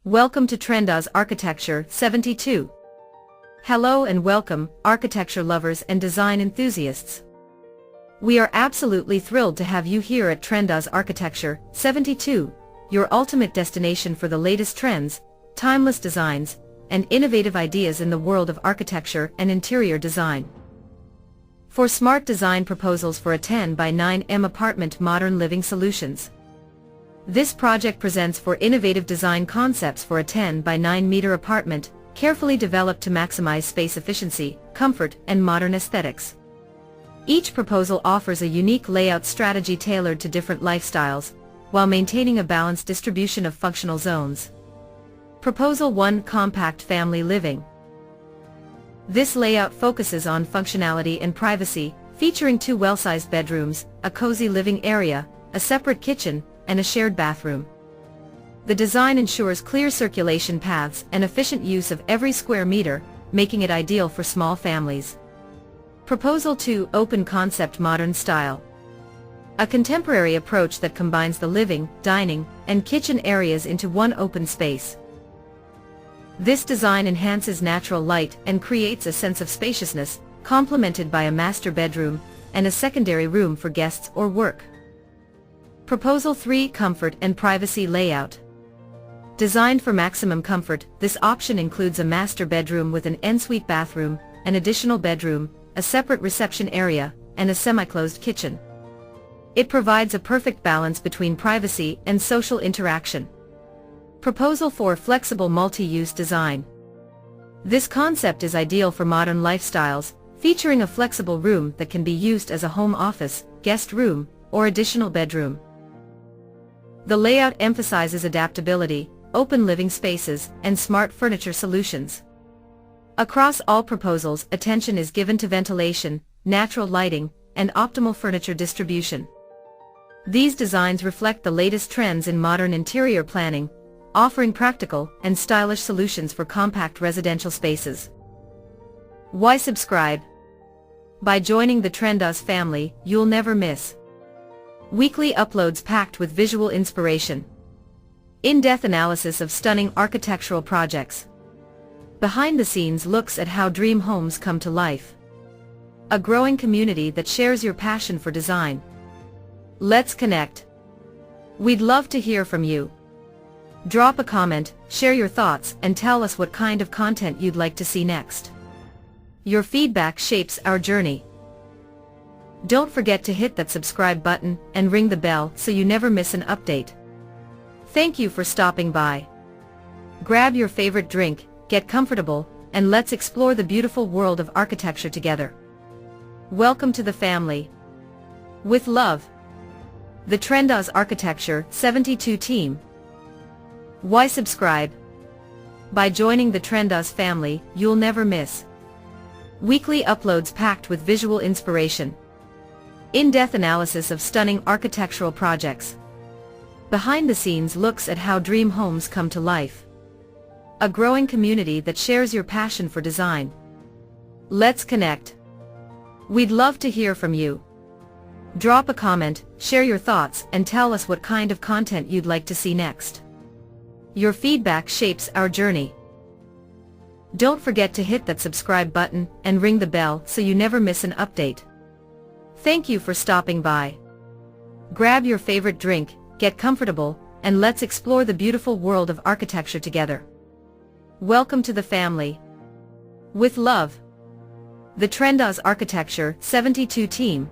Welcome to Trendas Architecture 72. Hello and welcome, architecture lovers and design enthusiasts. We are absolutely thrilled to have you here at Trendas Architecture 72, your ultimate destination for the latest trends, timeless designs, and innovative ideas in the world of architecture and interior design. For smart design proposals for a 10 by 9 apartment modern living solutions. This project presents for innovative design concepts for a 10 by 9 meter apartment, carefully developed to maximize space efficiency, comfort, and modern aesthetics. Each proposal offers a unique layout strategy tailored to different lifestyles, while maintaining a balanced distribution of functional zones. Proposal 1: Compact Family Living. This layout focuses on functionality and privacy, featuring 2 well-sized bedrooms, a cozy living area, a separate kitchen, and a shared bathroom. The design ensures clear circulation paths and efficient use of every square meter, making it ideal for small families. Proposal 2: Open Concept Modern Style. A contemporary approach that combines the living, dining, and kitchen areas into one open space. This design enhances natural light and creates a sense of spaciousness, complemented by a master bedroom and a secondary room for guests or work. Proposal 3: Comfort and Privacy Layout. Designed for maximum comfort, this option includes a master bedroom with an ensuite bathroom, an additional bedroom, a separate reception area, and a semi-closed kitchen. It provides a perfect balance between privacy and social interaction. Proposal 4: Flexible Multi-Use Design. This concept is ideal for modern lifestyles, featuring a flexible room that can be used as a home office, guest room, or additional bedroom. The layout emphasizes adaptability, open living spaces, and smart furniture solutions. Across all proposals, attention is given to ventilation, natural lighting, and optimal furniture distribution. These designs reflect the latest trends in modern interior planning, offering practical and stylish solutions for compact residential spaces. Why subscribe? By joining the Trendas family, you'll never miss weekly uploads packed with visual inspiration, in-depth analysis of stunning architectural projects, behind-the-scenes looks at how dream homes come to life, a growing community that shares your passion for design. Let's connect. We'd love to hear from you. Drop a comment, share your thoughts, and tell us what kind of content you'd like to see next. Your feedback shapes our journey. Don't forget to hit that subscribe button and ring the bell so you never miss an update. Thank you for stopping by. Grab your favorite drink, get comfortable, and let's explore the beautiful world of architecture together. Welcome to the family. With love, the Trendas Architecture 72 team. Why subscribe? By joining the Trendas family, you'll never miss weekly uploads packed with visual inspiration, in-depth analysis of stunning architectural projects, behind-the-scenes looks at how dream homes come to life, a growing community that shares your passion for design. Let's connect. We'd love to hear from you. Drop a comment, share your thoughts, and tell us what kind of content you'd like to see next. Your feedback shapes our journey. Don't forget to hit that subscribe button and ring the bell so you never miss an update. Thank you for stopping by. Grab your favorite drink, get comfortable, and let's explore the beautiful world of architecture together. Welcome to the family. With love, the Trendas Architecture 72 team.